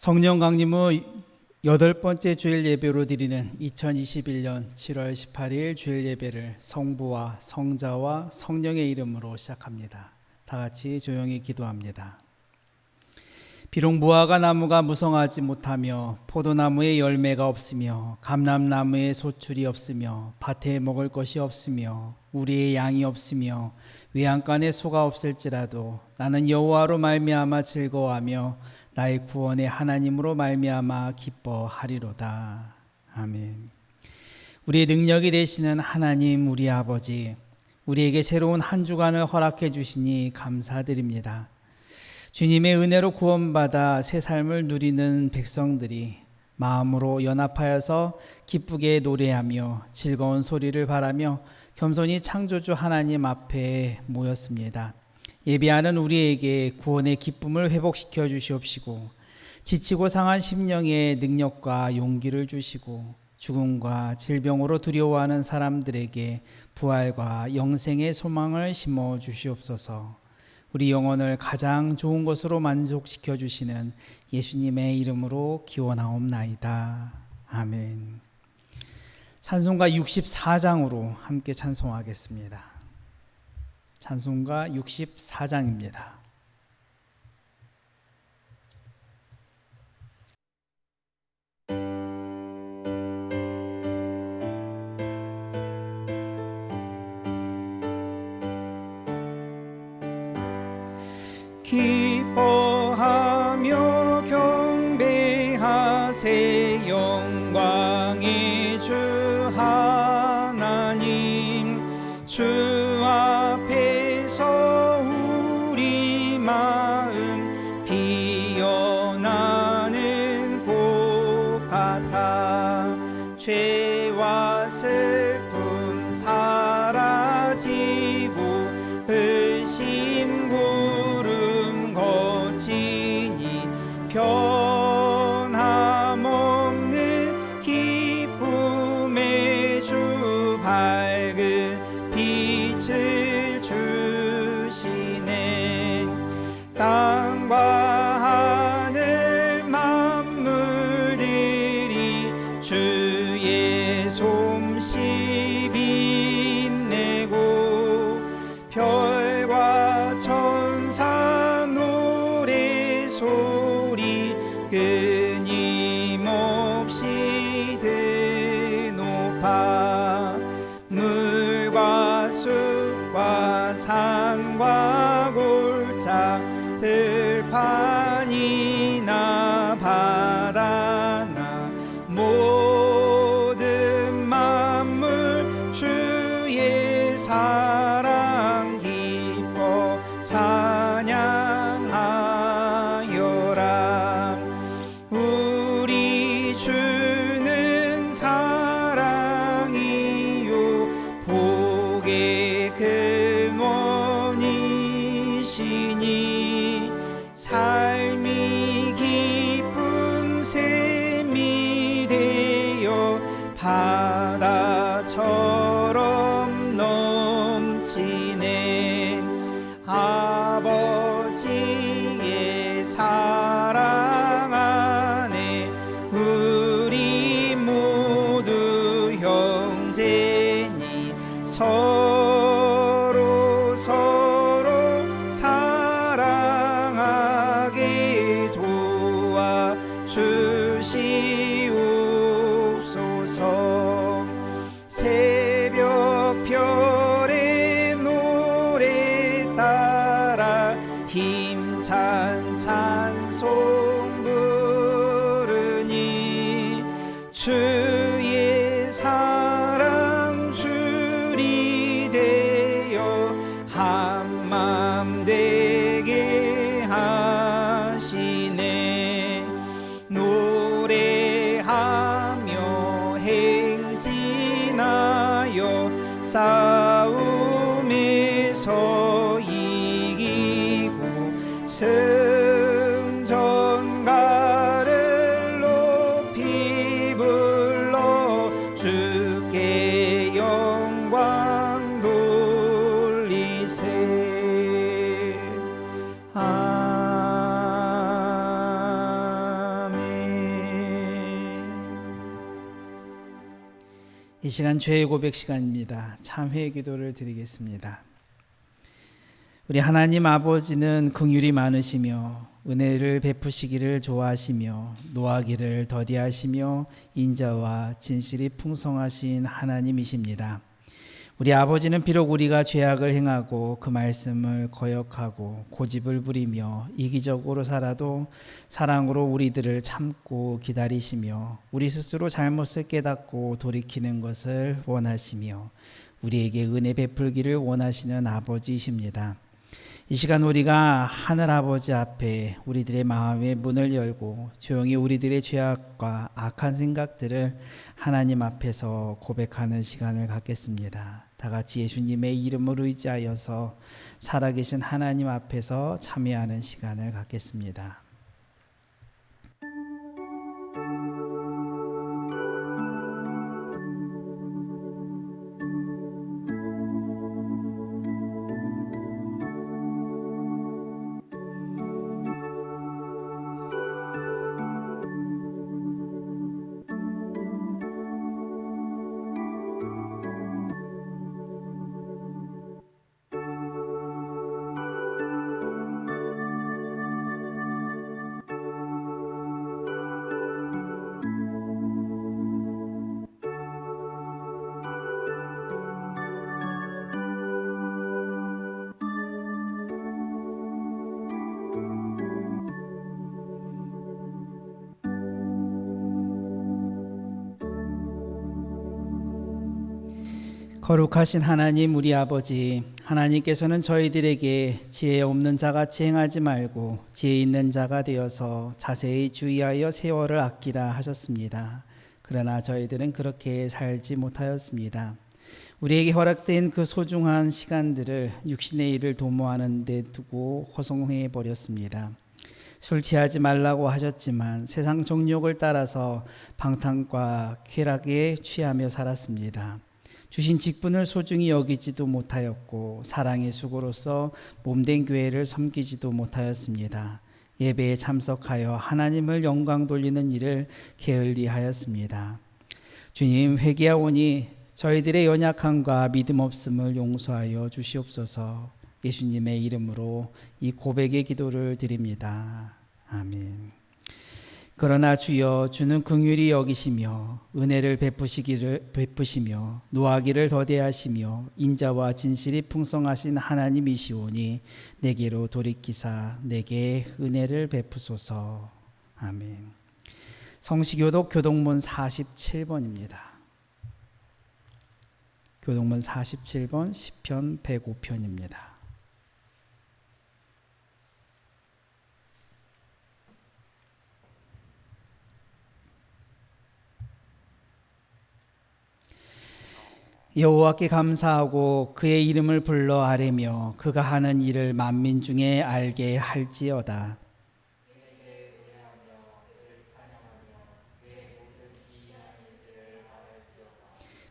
성령 강림의 8번째 주일 예배로 드리는 2021년 7월 18일 주일 예배를 성부와 성자와 성령의 이름으로 시작합니다. 다 같이 조용히 기도합니다. 비록 무화과 나무가 무성하지 못하며 포도나무에 열매가 없으며 감람나무에 소출이 없으며 밭에 먹을 것이 없으며 우리의 양이 없으며 외양간에 소가 없을지라도 나는 여호와로 말미암아 즐거워하며 나의 구원의 하나님으로 말미암아 기뻐하리로다. 아멘. 우리의 능력이 되시는 하나님 우리 아버지, 우리에게 새로운 한 주간을 허락해 주시니 감사드립니다. 주님의 은혜로 구원받아 새 삶을 누리는 백성들이 마음으로 연합하여서 기쁘게 노래하며 즐거운 소리를 바라며 겸손히 창조주 하나님 앞에 모였습니다. 예배하는 우리에게 구원의 기쁨을 회복시켜 주시옵시고 지치고 상한 심령에 능력과 용기를 주시고 죽음과 질병으로 두려워하는 사람들에게 부활과 영생의 소망을 심어 주시옵소서. 우리 영혼을 가장 좋은 것으로 만족시켜 주시는 예수님의 이름으로 기원하옵나이다. 아멘. 찬송가 64장으로 함께 찬송하겠습니다. 찬송가 64장입니다. 기뻐하며 경배하세 영광의 주 하나님, 주 앞에서 우리 마음 피어나는 꽃 같아 죄와 슬픔 사라지고 의심 구름 거치니 변함없는 기쁨의 주 밝은 빛을 주시네. 땅과 하늘 만물들이 주의 솜씨 빛내고 별과 천사 노래 소리 끊임없이 드높아 물과 숲과 산과 골짜 들판이나 바다나 모든 만물 주의 사랑 기뻐 찬양하여라. 우리 주는 사랑이요 복의 근원이시니 삶이 기쁜 샘이 되어 바다처럼 넘치네. 아버지의 사랑 안에 우리 모두 형제니 서로 사랑하게 도와주시옵소서. 새벽 별의 노래 따라 힘찬 찬송 부르니 주의 사랑 줄이 되어 한맘 되게 하시네. 노래하며 행진하여 싸움에서 이기고 승전가를 높이 불러 주께 영광 돌리세. 아멘. 이 시간 죄의 고백 시간입니다. 참회의 기도를 드리겠습니다. 우리 하나님 아버지는 긍휼이 많으시며 은혜를 베푸시기를 좋아하시며 노하기를 더디하시며 인자와 진실이 풍성하신 하나님이십니다. 우리 아버지는 비록 우리가 죄악을 행하고 그 말씀을 거역하고 고집을 부리며 이기적으로 살아도 사랑으로 우리들을 참고 기다리시며 우리 스스로 잘못을 깨닫고 돌이키는 것을 원하시며 우리에게 은혜 베풀기를 원하시는 아버지이십니다. 이 시간 우리가 하늘 아버지 앞에 우리들의 마음의 문을 열고 조용히 우리들의 죄악과 악한 생각들을 하나님 앞에서 고백하는 시간을 갖겠습니다. 다 같이 예수님의 이름으로 의지하여서 살아계신 하나님 앞에서 참여하는 시간을 갖겠습니다. 거룩하신 하나님 우리 아버지, 하나님께서는 저희들에게 지혜 없는 자같이 행하지 말고 지혜 있는 자가 되어서 자세히 주의하여 세월을 아끼라 하셨습니다. 그러나 저희들은 그렇게 살지 못하였습니다. 우리에게 허락된 그 소중한 시간들을 육신의 일을 도모하는 데 두고 허송해 버렸습니다. 술 취하지 말라고 하셨지만 세상 정욕을 따라서 방탕과 쾌락에 취하며 살았습니다. 주신 직분을 소중히 여기지도 못하였고 사랑의 수고로서 몸된 교회를 섬기지도 못하였습니다. 예배에 참석하여 하나님을 영광 돌리는 일을 게을리하였습니다. 주님, 회개하오니 저희들의 연약함과 믿음 없음을 용서하여 주시옵소서. 예수님의 이름으로 이 고백의 기도를 드립니다. 아멘. 그러나 주여, 주는 긍휼히 여기시며 은혜를 베푸시며 노하기를 더디하시며 인자와 진실이 풍성하신 하나님이시오니 내게로 돌이키사 내게 은혜를 베푸소서. 아멘. 성시교독 교동문 47번입니다. 교동문 47번 시편 105편입니다. 여호와께 감사하고 그의 이름을 불러 아뢰며 그가 하는 일을 만민 중에 알게 할지어다.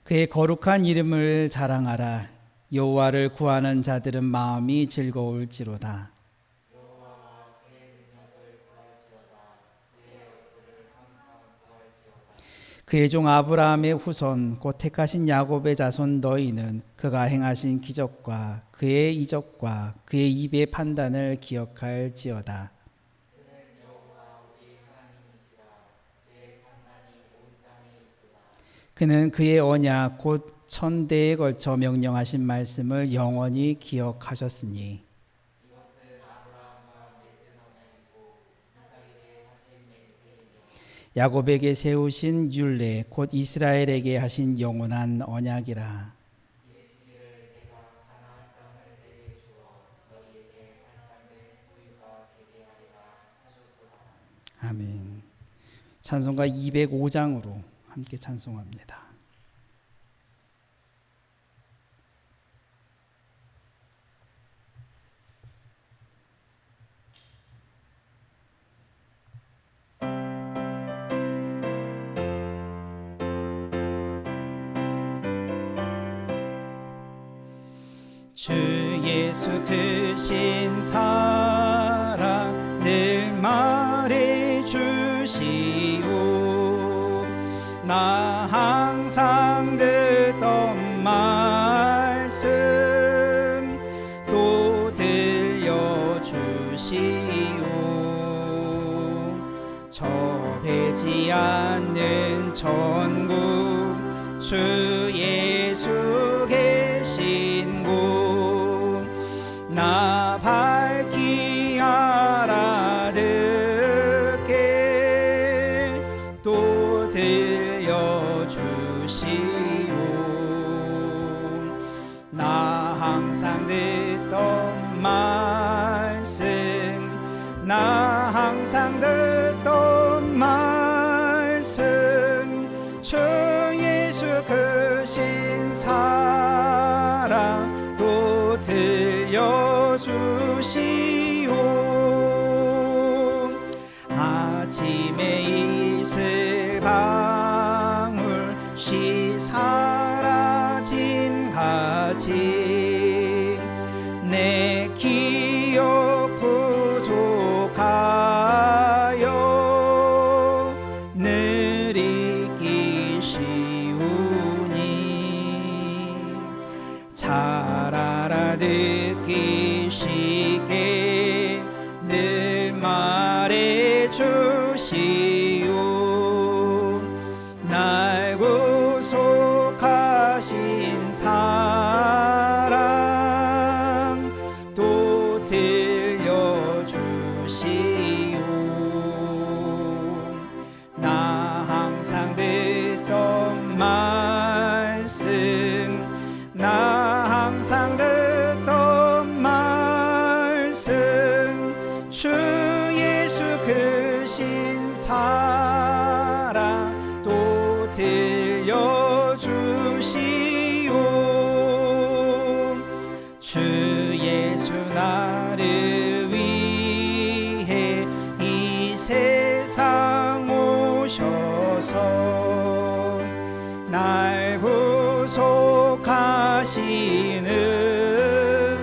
그의 거룩한 이름을 자랑하라. 여호와를 구하는 자들은 마음이 즐거울지로다. 그의 종 아브라함의 후손 곧 택하신 야곱의 자손 너희는 그가 행하신 기적과 그의 이적과 그의 입의 판단을 기억할지어다. 그는 그의 언약 곧 천대에 걸쳐 명령하신 말씀을 영원히 기억하셨으니 야곱에게 세우신 율례 곧 이스라엘에게 하신 영원한 언약이라. 아멘. 찬송가 205장으로 함께 찬송합니다. 주 예수 크신 사랑 늘 말해 주시오. 나 항상 늘 접해지 않는 천국 주 예수 계신 곳 나 밝히 알아듣게 또 들려주시오. 나 항상 듣던 말씀 나 항상 듣던 말씀 주 예수 크신 사랑 또 들려주시오. 아침에 이슬 방울 시 사라진 같이 내 기억 부족하여 늘 잊기 쉬우니 잘 알아듣기시게 늘 말해주시오. 날 구속하신 사랑 또 들려주시오. 나 항상 듣던 말씀 나 항상 듣던 말씀 주 예수 크신 사랑 또 들려주시오. 주 예수 나를 위해 이 세상 오셔서 날 구속하신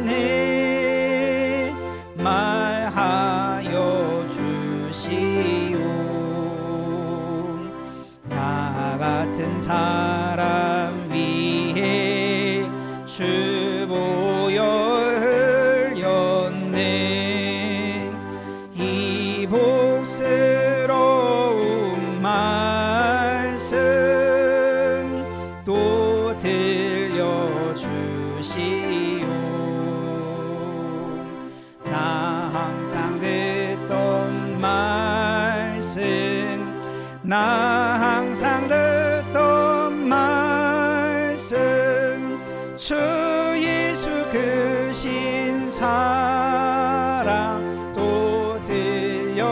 은혜 말하여 주시오. 나 같은 사람 위해 주 보혈 흘렸네. 이 복스러운 말씀 또 들려주시오. 나 항상 듣던 말씀 나 항상 듣던 말씀 주 예수 크신 사랑 또 들려주시오.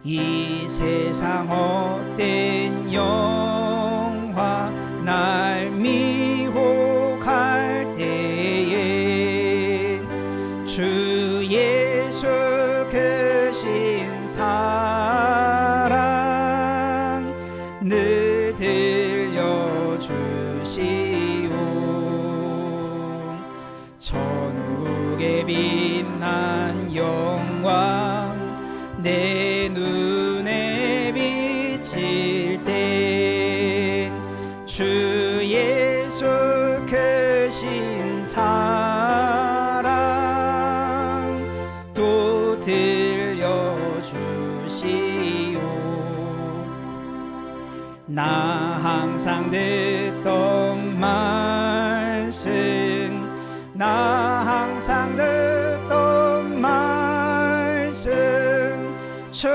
이 세상 헛된 영화 날 미혹할 때에 주 예수 크신 사랑 늘 들려주시오. 천국의 빛난 영광 내 눈에 비칠 때 주 예수 크신 사랑 또 들려주시오. 나 항상 듣던 말씀 나 항상 듣던 말씀 주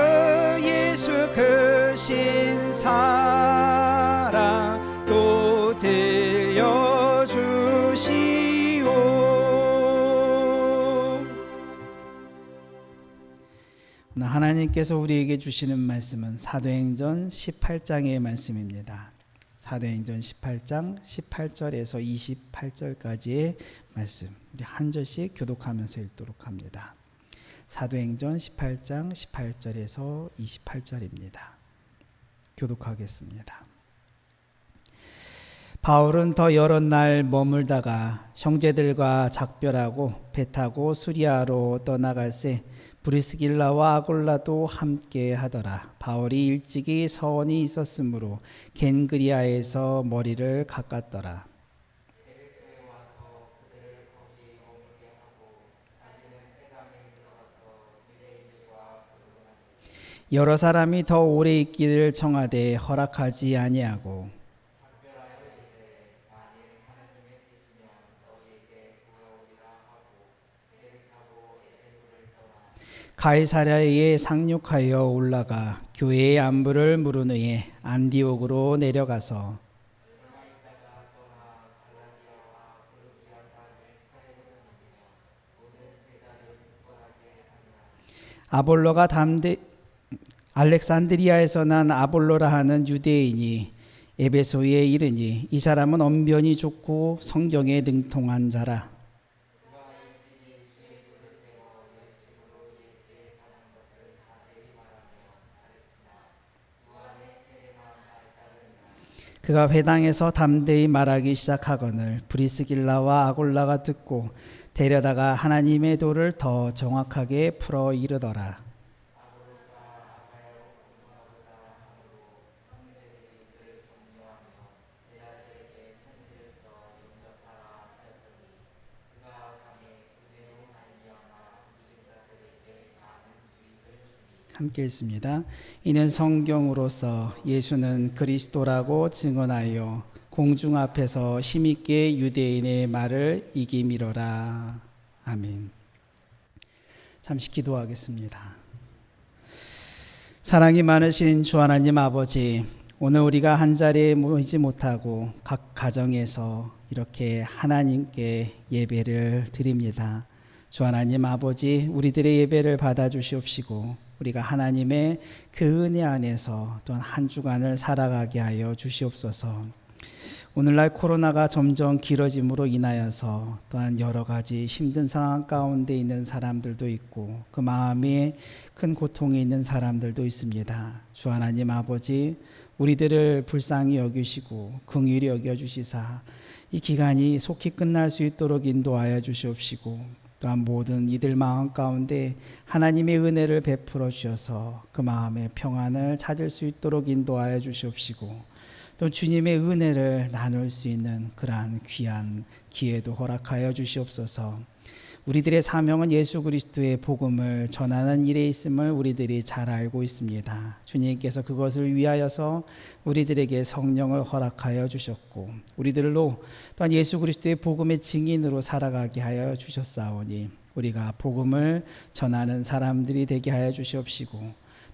예수 크신 사랑 또 들려주시오. 하나님께서 우리에게 주시는 말씀은 사도행전 18장의 말씀입니다. 사도행전 18장 18절에서 28절까지의 말씀, 우리 한 절씩 교독하면서 읽도록 합니다. 사도행전 18장 18절에서 28절입니다. 교독하겠습니다. 바울은 더 여러 날 머물다가 형제들과 작별하고 배 타고 수리아로 떠나갈새 브리스길라와 아골라도 함께 하더라. 바울이 일찍이 서원이 있었으므로 겐그리아에서 머리를 깎았더라. 여러 사람이 더 오래 있기를 청하되 허락하지 아니하고 가이사랴에 상륙하여 올라가 교회의 안부를 물은 후에 안디옥으로 내려가서 알렉산드리아에서 난 아볼로라 하는 유대인이 에베소에 이르니 이 사람은 언변이 좋고 성경에 능통한 자라. 그가 회당에서 담대히 말하기 시작하거늘 브리스길라와 아골라가 듣고 데려다가 하나님의 도를 더 정확하게 풀어 이르더라. 함께 읽습니다. 이는 성경으로서 예수는 그리스도라고 증언하여 공중 앞에서 힘있게 유대인의 말을 이기미러라. 아멘. 잠시 기도하겠습니다. 사랑이 많으신 주 하나님 아버지, 오늘 우리가 한자리에 모이지 못하고 각 가정에서 이렇게 하나님께 예배를 드립니다. 주 하나님 아버지, 우리들의 예배를 받아주시옵시고 우리가 하나님의 그 은혜 안에서 또한 한 주간을 살아가게 하여 주시옵소서. 오늘날 코로나가 점점 길어짐으로 인하여서 또한 여러 가지 힘든 상황 가운데 있는 사람들도 있고 그 마음에 큰 고통이 있는 사람들도 있습니다. 주 하나님 아버지, 우리들을 불쌍히 여기시고 긍휼히 여겨주시사 이 기간이 속히 끝날 수 있도록 인도하여 주시옵시고 또한 모든 이들 마음 가운데 하나님의 은혜를 베풀어 주셔서 그 마음의 평안을 찾을 수 있도록 인도하여 주시옵시고 또 주님의 은혜를 나눌 수 있는 그러한 귀한 기회도 허락하여 주시옵소서. 우리들의 사명은 예수 그리스도의 복음을 전하는 일에 있음을 우리들이 잘 알고 있습니다. 주님께서 그것을 위하여서 우리들에게 성령을 허락하여 주셨고 우리들로 또한 예수 그리스도의 복음의 증인으로 살아가게 하여 주셨사오니 우리가 복음을 전하는 사람들이 되게 하여 주시옵시고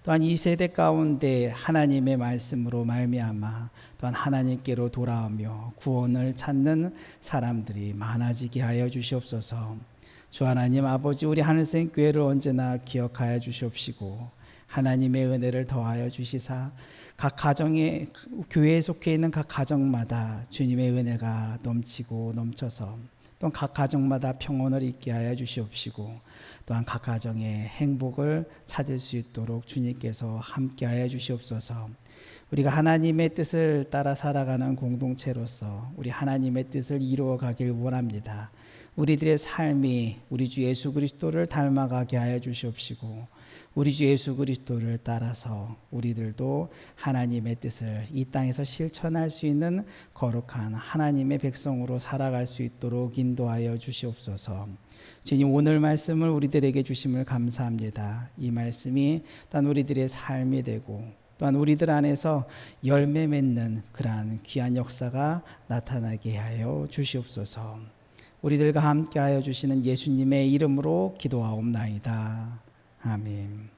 또한 이 세대 가운데 하나님의 말씀으로 말미암아 또한 하나님께로 돌아오며 구원을 찾는 사람들이 많아지게 하여 주시옵소서. 주 하나님 아버지, 우리 하늘생 교회를 언제나 기억하여 주시옵시고 하나님의 은혜를 더하여 주시사 각 가정에 교회에 속해 있는 각 가정마다 주님의 은혜가 넘치고 넘쳐서 또한 각 가정마다 평온을 있게 하여 주시옵시고 또한 각 가정의 행복을 찾을 수 있도록 주님께서 함께 하여 주시옵소서. 우리가 하나님의 뜻을 따라 살아가는 공동체로서 우리 하나님의 뜻을 이루어 가길 원합니다. 우리들의 삶이 우리 주 예수 그리스도를 닮아가게 하여 주시옵시고 우리 주 예수 그리스도를 따라서 우리들도 하나님의 뜻을 이 땅에서 실천할 수 있는 거룩한 하나님의 백성으로 살아갈 수 있도록 인도하여 주시옵소서. 주님, 오늘 말씀을 우리들에게 주심을 감사합니다. 이 말씀이 또한 우리들의 삶이 되고 또한 우리들 안에서 열매 맺는 그러한 귀한 역사가 나타나게 하여 주시옵소서. 우리들과 함께하여 주시는 예수님의 이름으로 기도하옵나이다. 아멘.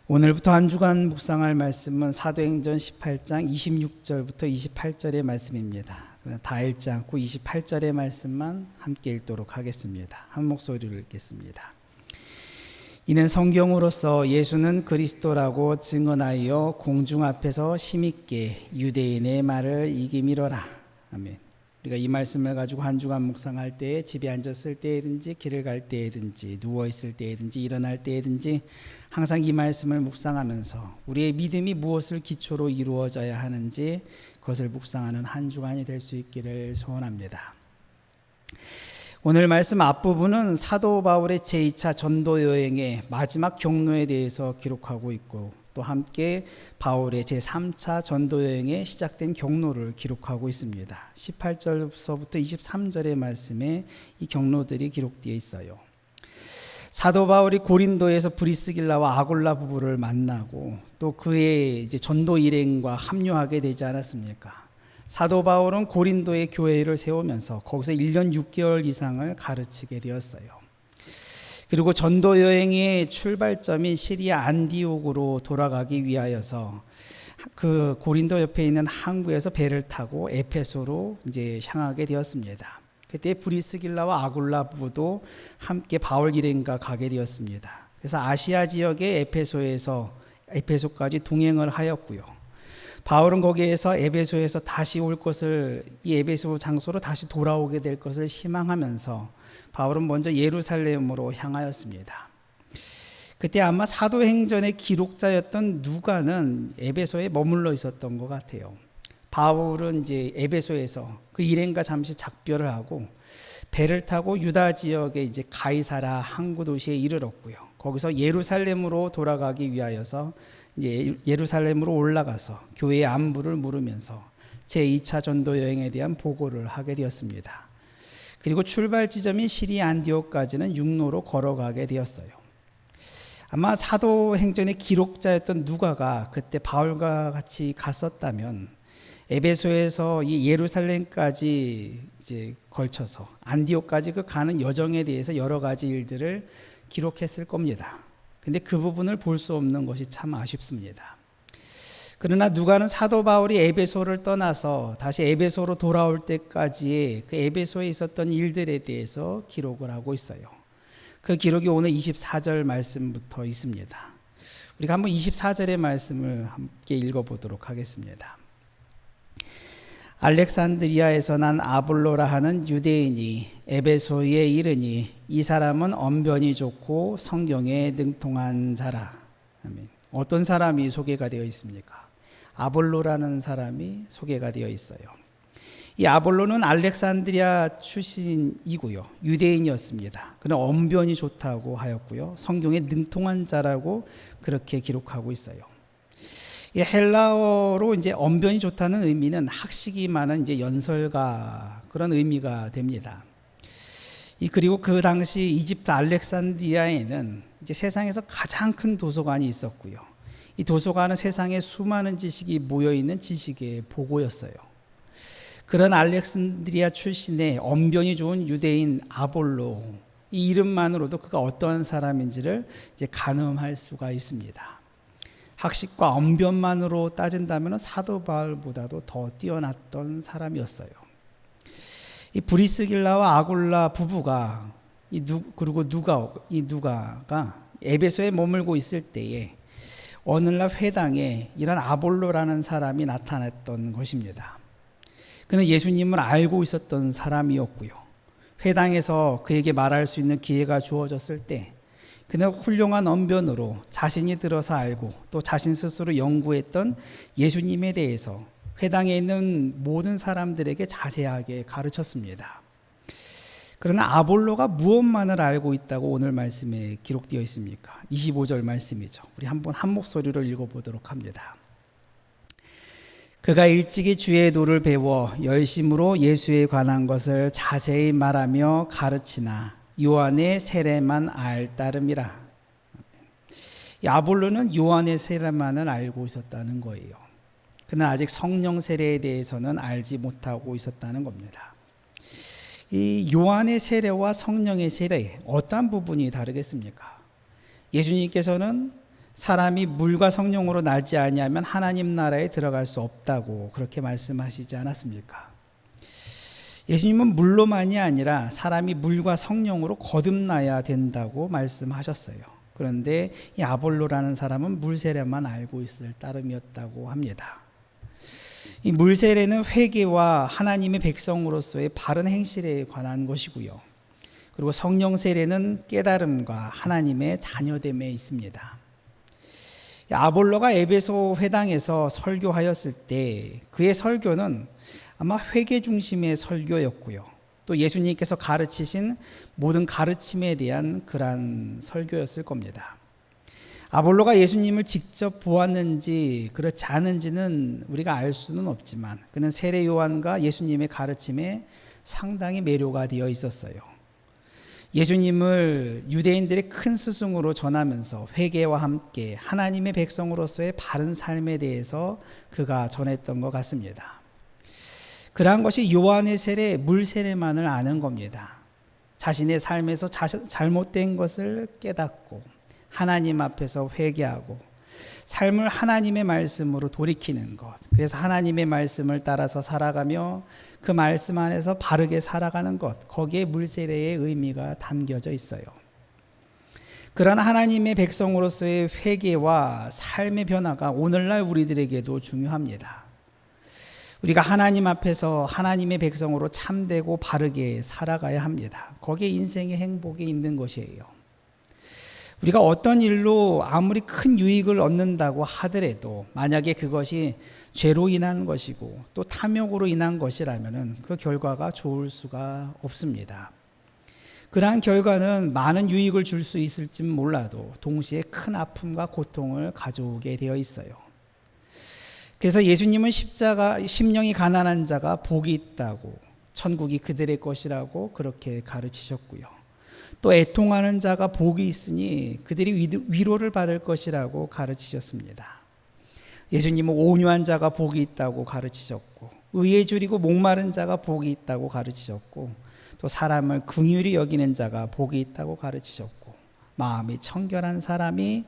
오늘부터 한 주간 묵상할 말씀은 사도행전 18장 26절부터 28절의 말씀입니다. 다 읽지 않고 28절의 말씀만 함께 읽도록 하겠습니다. 한 목소리로 읽겠습니다. 이는 성경으로서 예수는 그리스도라고 증언하여 공중 앞에서 힘있게 유대인의 말을 이기미러라. 아멘. 우리가 이 말씀을 가지고 한 주간 묵상할 때 집에 앉았을 때든지 길을 갈 때든지 누워있을 때든지 일어날 때든지 항상 이 말씀을 묵상하면서 우리의 믿음이 무엇을 기초로 이루어져야 하는지 그것을 묵상하는 한 주간이 될 수 있기를 소원합니다. 오늘 말씀 앞부분은 사도 바울의 제2차 전도 여행의 마지막 경로에 대해서 기록하고 있고 또 함께 바울의 제3차 전도 여행에 시작된 경로를 기록하고 있습니다. 18절부터 23절의 말씀에 이 경로들이 기록되어 있어요. 사도 바울이 고린도에서 브리스길라와 아굴라 부부를 만나고 또 그의 이제 전도 일행과 합류하게 되지 않았습니까? 사도 바울은 고린도에 교회를 세우면서 거기서 1년 6개월 이상을 가르치게 되었어요. 그리고 전도 여행의 출발점인 시리아 안디옥으로 돌아가기 위하여서 그 고린도 옆에 있는 항구에서 배를 타고 에페소로 이제 향하게 되었습니다. 그때 브리스길라와 아굴라 부부도 함께 바울 일행과 가게 되었습니다. 그래서 아시아 지역의 에페소까지 동행을 하였고요. 바울은 거기에서 에베소에서 다시 올 것을, 이 에베소 장소로 다시 돌아오게 될 것을 희망하면서 바울은 먼저 예루살렘으로 향하였습니다. 그때 아마 사도행전의 기록자였던 누가는 에베소에 머물러 있었던 것 같아요. 바울은 이제 에베소에서 그 일행과 잠시 작별을 하고 배를 타고 유다 지역의 이제 가이사라 항구 도시에 이르렀고요. 거기서 예루살렘으로 돌아가기 위하여서 이제 예루살렘으로 올라가서 교회의 안부를 물으면서 제2차 전도 여행에 대한 보고를 하게 되었습니다. 그리고 출발 지점인 시리아 안디옥까지는 육로로 걸어가게 되었어요. 아마 사도행전의 기록자였던 누가가 그때 바울과 같이 갔었다면 에베소에서 이 예루살렘까지 이제 걸쳐서 안디옥까지 그 가는 여정에 대해서 여러 가지 일들을 기록했을 겁니다. 근데 그 부분을 볼 수 없는 것이 참 아쉽습니다. 그러나 누가는 사도 바울이 에베소를 떠나서 다시 에베소로 돌아올 때까지의 그 에베소에 있었던 일들에 대해서 기록을 하고 있어요. 그 기록이 오늘 24절 말씀부터 있습니다. 우리가 한번 24절의 말씀을 함께 읽어보도록 하겠습니다. 알렉산드리아에서 난 아볼로라 하는 유대인이 에베소에 이르니 이 사람은 언변이 좋고 성경에 능통한 자라. 아멘. 어떤 사람이 소개가 되어 있습니까? 아볼로라는 사람이 소개가 되어 있어요. 이 아볼로는 알렉산드리아 출신이고요. 유대인이었습니다. 그는 언변이 좋다고 하였고요. 성경에 능통한 자라고 그렇게 기록하고 있어요. 이 헬라어로 이제 언변이 좋다는 의미는 학식이 많은 이제 연설가 그런 의미가 됩니다. 그리고 그 당시 이집트 알렉산드리아에는 이제 세상에서 가장 큰 도서관이 있었고요. 이 도서관은 세상에 수많은 지식이 모여 있는 지식의 보고였어요. 그런 알렉산드리아 출신의 언변이 좋은 유대인 아볼로, 이 이름만으로도 그가 어떠한 사람인지를 이제 가늠할 수가 있습니다. 학식과 언변만으로 따진다면 사도 바울보다도 더 뛰어났던 사람이었어요. 이 브리스길라와 아굴라 부부가 그리고 누가가 에베소에 머물고 있을 때에 어느날 회당에 이런 아볼로라는 사람이 나타났던 것입니다. 그는 예수님을 알고 있었던 사람이었고요. 회당에서 그에게 말할 수 있는 기회가 주어졌을 때 그는 훌륭한 언변으로 자신이 들어서 알고 또 자신 스스로 연구했던 예수님에 대해서 회당에 있는 모든 사람들에게 자세하게 가르쳤습니다. 그러나 아볼로가 무엇만을 알고 있다고 오늘 말씀에 기록되어 있습니까? 25절 말씀이죠. 우리 한번 한 목소리로 읽어보도록 합니다. 그가 일찍이 주의 도를 배워 열심으로 예수에 관한 것을 자세히 말하며 가르치나 요한의 세례만 알 따름이라. 이 아볼로는 요한의 세례만을 알고 있었다는 거예요. 그러나 아직 성령 세례에 대해서는 알지 못하고 있었다는 겁니다. 이 요한의 세례와 성령의 세례, 어떤 부분이 다르겠습니까? 예수님께서는 사람이 물과 성령으로 나지 아니하면 하나님 나라에 들어갈 수 없다고 그렇게 말씀하시지 않았습니까? 예수님은 물로만이 아니라 사람이 물과 성령으로 거듭나야 된다고 말씀하셨어요. 그런데 이 아볼로라는 사람은 물세례만 알고 있을 따름이었다고 합니다. 이 물세례는 회개와 하나님의 백성으로서의 바른 행실에 관한 것이고요. 그리고 성령 세례는 깨달음과 하나님의 자녀됨에 있습니다. 아볼로가 에베소 회당에서 설교하였을 때 그의 설교는 아마 회개 중심의 설교였고요. 또 예수님께서 가르치신 모든 가르침에 대한 그러한 설교였을 겁니다. 아볼로가 예수님을 직접 보았는지 그렇지 않은지는 우리가 알 수는 없지만 그는 세례 요한과 예수님의 가르침에 상당히 매료가 되어 있었어요. 예수님을 유대인들의 큰 스승으로 전하면서 회개와 함께 하나님의 백성으로서의 바른 삶에 대해서 그가 전했던 것 같습니다. 그러한 것이 요한의 세례, 물 세례만을 아는 겁니다. 자신의 삶에서 잘못된 것을 깨닫고 하나님 앞에서 회개하고 삶을 하나님의 말씀으로 돌이키는 것, 그래서 하나님의 말씀을 따라서 살아가며 그 말씀 안에서 바르게 살아가는 것, 거기에 물세례의 의미가 담겨져 있어요. 그러나 하나님의 백성으로서의 회개와 삶의 변화가 오늘날 우리들에게도 중요합니다. 우리가 하나님 앞에서 하나님의 백성으로 참되고 바르게 살아가야 합니다. 거기에 인생의 행복이 있는 것이에요. 우리가 어떤 일로 아무리 큰 유익을 얻는다고 하더라도 만약에 그것이 죄로 인한 것이고 또 탐욕으로 인한 것이라면 그 결과가 좋을 수가 없습니다. 그러한 결과는 많은 유익을 줄 수 있을지 몰라도 동시에 큰 아픔과 고통을 가져오게 되어 있어요. 그래서 예수님은 심령이 가난한 자가 복이 있다고, 천국이 그들의 것이라고 그렇게 가르치셨고요. 또 애통하는 자가 복이 있으니 그들이 위로를 받을 것이라고 가르치셨습니다. 예수님은 온유한 자가 복이 있다고 가르치셨고, 의에 줄이고 목마른 자가 복이 있다고 가르치셨고, 또 사람을 긍휼히 여기는 자가 복이 있다고 가르치셨고, 마음이 청결한 사람이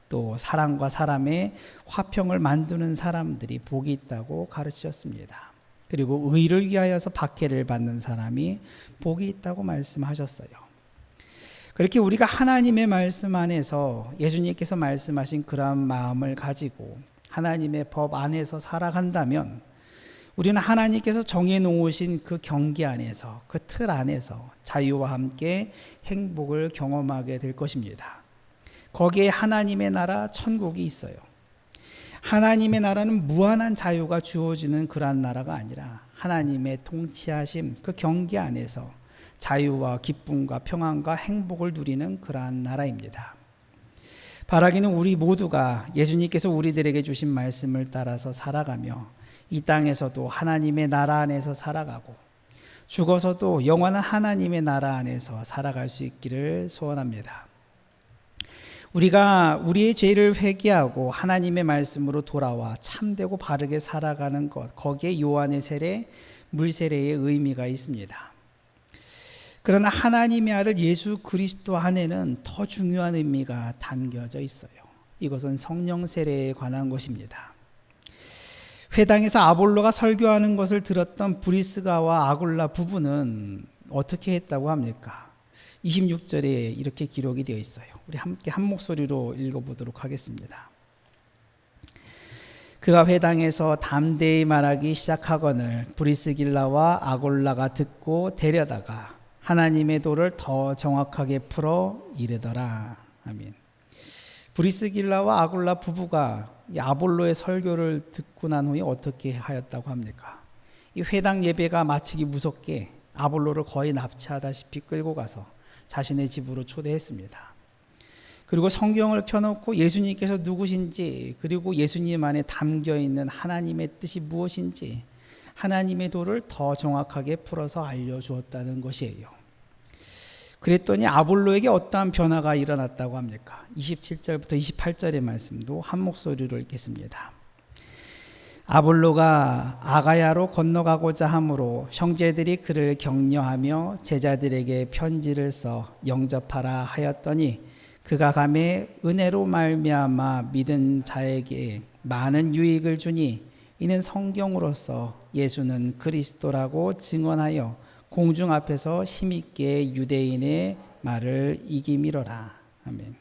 또 사람과 사람의 화평을 만드는 사람들이 복이 있다고 가르치셨습니다. 그리고 의를 위하여서 박해를 받는 사람이 복이 있다고 말씀하셨어요. 그렇게 우리가 하나님의 말씀 안에서 예수님께서 말씀하신 그러한 마음을 가지고 하나님의 법 안에서 살아간다면 우리는 하나님께서 정해놓으신 그 경계 안에서, 그 틀 안에서 자유와 함께 행복을 경험하게 될 것입니다. 거기에 하나님의 나라 천국이 있어요. 하나님의 나라는 무한한 자유가 주어지는 그러한 나라가 아니라 하나님의 통치하심, 그 경계 안에서 자유와 기쁨과 평안과 행복을 누리는 그러한 나라입니다. 바라기는 우리 모두가 예수님께서 우리들에게 주신 말씀을 따라서 살아가며 이 땅에서도 하나님의 나라 안에서 살아가고 죽어서도 영원한 하나님의 나라 안에서 살아갈 수 있기를 소원합니다. 우리가 우리의 죄를 회개하고 하나님의 말씀으로 돌아와 참되고 바르게 살아가는 것, 거기에 요한의 세례, 물세례의 의미가 있습니다. 그러나 하나님의 아들 예수 그리스도 안에는 더 중요한 의미가 담겨져 있어요. 이것은 성령 세례에 관한 것입니다. 회당에서 아볼로가 설교하는 것을 들었던 브리스가와 아굴라 부부는 어떻게 했다고 합니까? 26절에 이렇게 기록이 되어 있어요. 우리 함께 한 목소리로 읽어보도록 하겠습니다. 그가 회당에서 담대히 말하기 시작하거늘 브리스길라와 아골라가 듣고 데려다가 하나님의 도를 더 정확하게 풀어 이르더라. 아멘. 브리스길라와 아골라 부부가 이 아볼로의 설교를 듣고 난 후에 어떻게 하였다고 합니까? 이 회당 예배가 마치기 무섭게 아볼로를 거의 납치하다시피 끌고 가서 자신의 집으로 초대했습니다. 그리고 성경을 펴놓고 예수님께서 누구신지, 그리고 예수님 안에 담겨있는 하나님의 뜻이 무엇인지 하나님의 도를 더 정확하게 풀어서 알려주었다는 것이에요. 그랬더니 아볼로에게 어떠한 변화가 일어났다고 합니까? 27절부터 28절의 말씀도 한 목소리로 읽겠습니다. 아볼로가 아가야로 건너가고자 하므로 형제들이 그를 격려하며 제자들에게 편지를 써 영접하라 하였더니 그가 가매 은혜로 말미암아 믿은 자에게 많은 유익을 주니 이는 성경으로서 예수는 그리스도라고 증언하여 공중 앞에서 힘있게 유대인의 말을 이기미러라. 아멘.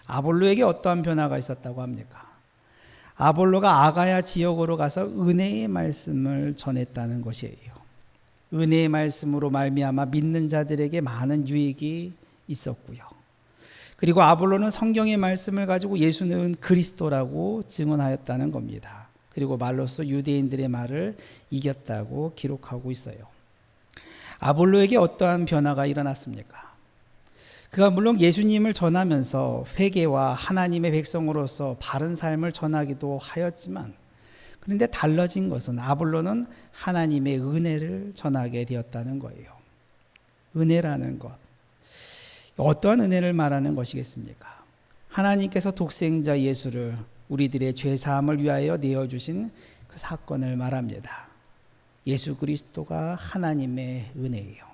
아볼로에게 어떠한 변화가 있었다고 합니까? 아볼로가 아가야 지역으로 가서 은혜의 말씀을 전했다는 것이에요. 은혜의 말씀으로 말미암아 믿는 자들에게 많은 유익이 있었고요. 그리고 아볼로는 성경의 말씀을 가지고 예수는 그리스도라고 증언하였다는 겁니다. 그리고 말로써 유대인들의 말을 이겼다고 기록하고 있어요. 아볼로에게 어떠한 변화가 일어났습니까? 그가 물론 예수님을 전하면서 회개와 하나님의 백성으로서 바른 삶을 전하기도 하였지만, 그런데 달라진 것은 아볼로는 하나님의 은혜를 전하게 되었다는 거예요. 은혜라는 것. 어떠한 은혜를 말하는 것이겠습니까? 하나님께서 독생자 예수를 우리들의 죄사함을 위하여 내어주신 그 사건을 말합니다. 예수 그리스도가 하나님의 은혜예요.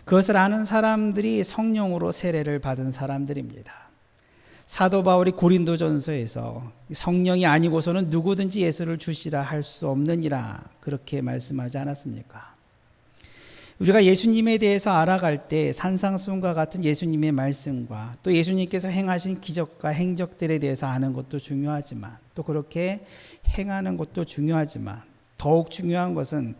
그것을 아는 사람들이 성령으로 세례를 받은 사람들입니다. 사도 바울이 고린도전서에서 성령이 아니고서는 누구든지 예수를 주시라 할 수 없느니라 그렇게 말씀하지 않았습니까? 우리가 예수님에 대해서 알아갈 때 산상수훈과 같은 예수님의 말씀과 또 예수님께서 행하신 기적과 행적들에 대해서 아는 것도 중요하지만 또 그렇게 행하는 것도 중요하지만 더욱 중요한 것은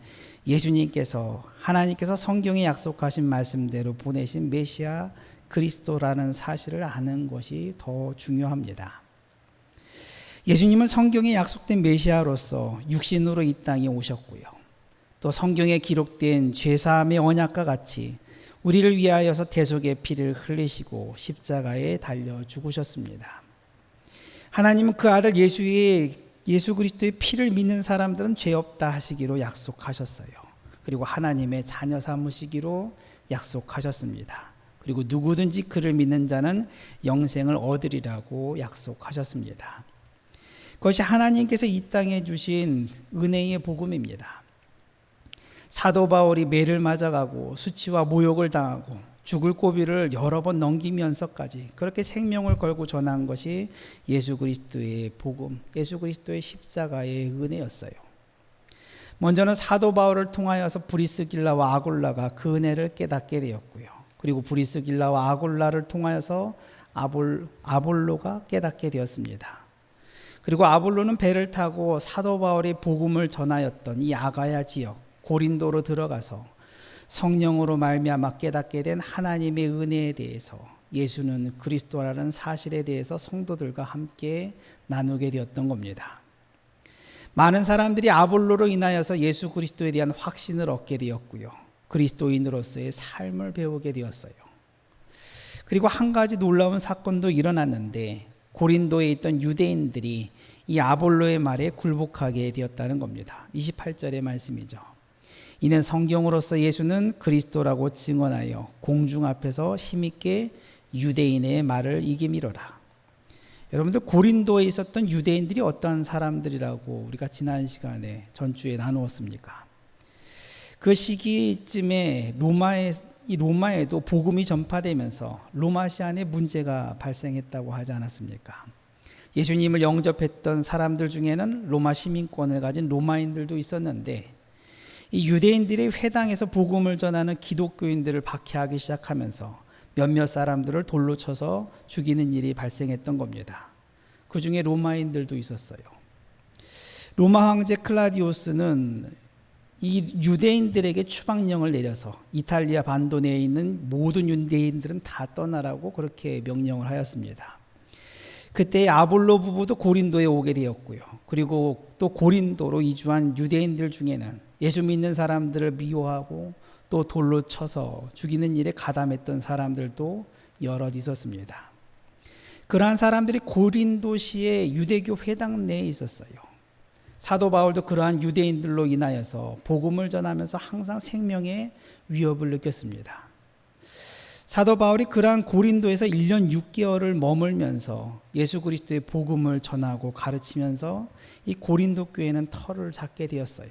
예수님께서 하나님께서 성경에 약속하신 말씀대로 보내신 메시아 그리스도라는 사실을 아는 것이 더 중요합니다. 예수님은 성경에 약속된 메시아로서 육신으로 이 땅에 오셨고요. 또 성경에 기록된 죄사함의 언약과 같이 우리를 위하여서 대속의 피를 흘리시고 십자가에 달려 죽으셨습니다. 하나님은 그 아들 예수 그리스도의 피를 믿는 사람들은 죄 없다 하시기로 약속하셨어요. 그리고 하나님의 자녀 삼으시기로 약속하셨습니다. 그리고 누구든지 그를 믿는 자는 영생을 얻으리라고 약속하셨습니다. 그것이 하나님께서 이 땅에 주신 은혜의 복음입니다. 사도 바울이 매를 맞아가고 수치와 모욕을 당하고 죽을 고비를 여러 번 넘기면서까지 그렇게 생명을 걸고 전한 것이 예수 그리스도의 복음, 예수 그리스도의 십자가의 은혜였어요. 먼저는 사도 바울을 통하여서 브리스길라와 아골라가 그 은혜를 깨닫게 되었고요. 그리고 브리스길라와 아골라를 통하여서 아볼로가 깨닫게 되었습니다. 그리고 아볼로는 배를 타고 사도 바울이 복음을 전하였던 이 아가야 지역 고린도로 들어가서 성령으로 말미암아 깨닫게 된 하나님의 은혜에 대해서 예수는 그리스도라는 사실에 대해서 성도들과 함께 나누게 되었던 겁니다. 많은 사람들이 아볼로로 인하여서 예수 그리스도에 대한 확신을 얻게 되었고요. 그리스도인으로서의 삶을 배우게 되었어요. 그리고 한 가지 놀라운 사건도 일어났는데 고린도에 있던 유대인들이 이 아볼로의 말에 굴복하게 되었다는 겁니다. 28절의 말씀이죠. 이는 성경으로서 예수는 그리스도라고 증언하여 공중 앞에서 힘있게 유대인의 말을 이기미로라. 여러분들 고린도에 있었던 유대인들이 어떠한 사람들이라고 우리가 지난 시간에 전주에 나누었습니까? 그 시기쯤에 로마에도 복음이 전파되면서 로마시 안에 문제가 발생했다고 하지 않았습니까? 예수님을 영접했던 사람들 중에는 로마 시민권을 가진 로마인들도 있었는데 이 유대인들이 회당에서 복음을 전하는 기독교인들을 박해하기 시작하면서 몇몇 사람들을 돌로 쳐서 죽이는 일이 발생했던 겁니다. 그 중에 로마인들도 있었어요. 로마 황제 클라디우스는 이 유대인들에게 추방령을 내려서 이탈리아 반도 내에 있는 모든 유대인들은 다 떠나라고 그렇게 명령을 하였습니다. 그때 아볼로 부부도 고린도에 오게 되었고요. 그리고 또 고린도로 이주한 유대인들 중에는 예수 믿는 사람들을 미워하고 또 돌로 쳐서 죽이는 일에 가담했던 사람들도 여럿 있었습니다. 그러한 사람들이 고린도시의 유대교 회당 내에 있었어요. 사도 바울도 그러한 유대인들로 인하여서 복음을 전하면서 항상 생명의 위협을 느꼈습니다. 사도 바울이 그러한 고린도에서 1년 6개월을 머물면서 예수 그리스도의 복음을 전하고 가르치면서 이 고린도 교회는 털을 잡게 되었어요.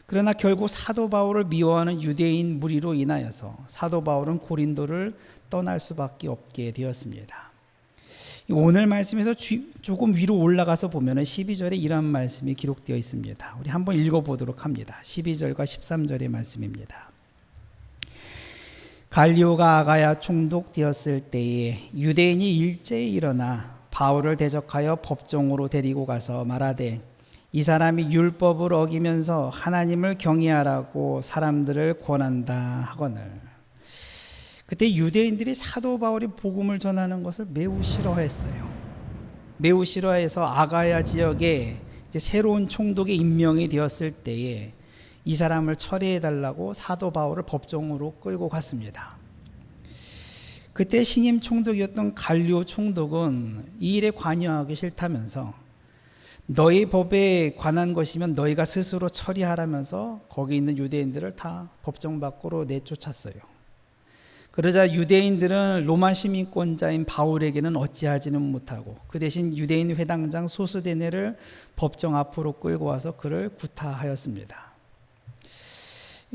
그러나 결국 사도 바울을 미워하는 유대인 무리로 인하여서 사도 바울은 고린도를 떠날 수밖에 없게 되었습니다. 오늘 말씀에서 조금 위로 올라가서 보면 12절에 이런 말씀이 기록되어 있습니다. 우리 한번 읽어보도록 합니다. 12절과 13절의 말씀입니다. 갈리오가 아가야 총독되었을 때에 유대인이 일제에 일어나 바울을 대적하여 법정으로 데리고 가서 말하되 이 사람이 율법을 어기면서 하나님을 경외하라고 사람들을 권한다 하거늘. 그때 유대인들이 사도 바울이 복음을 전하는 것을 매우 싫어했어요. 매우 싫어해서 아가야 지역에 이제 새로운 총독이 임명이 되었을 때에 이 사람을 처리해달라고 사도 바울을 법정으로 끌고 갔습니다. 그때 신임 총독이었던 갈리오 총독은 이 일에 관여하기 싫다면서 너희 법에 관한 것이면 너희가 스스로 처리하라면서 거기 있는 유대인들을 다 법정 밖으로 내쫓았어요. 그러자 유대인들은 로마 시민권자인 바울에게는 어찌하지는 못하고 그 대신 유대인 회당장 소스데네를 법정 앞으로 끌고 와서 그를 구타하였습니다.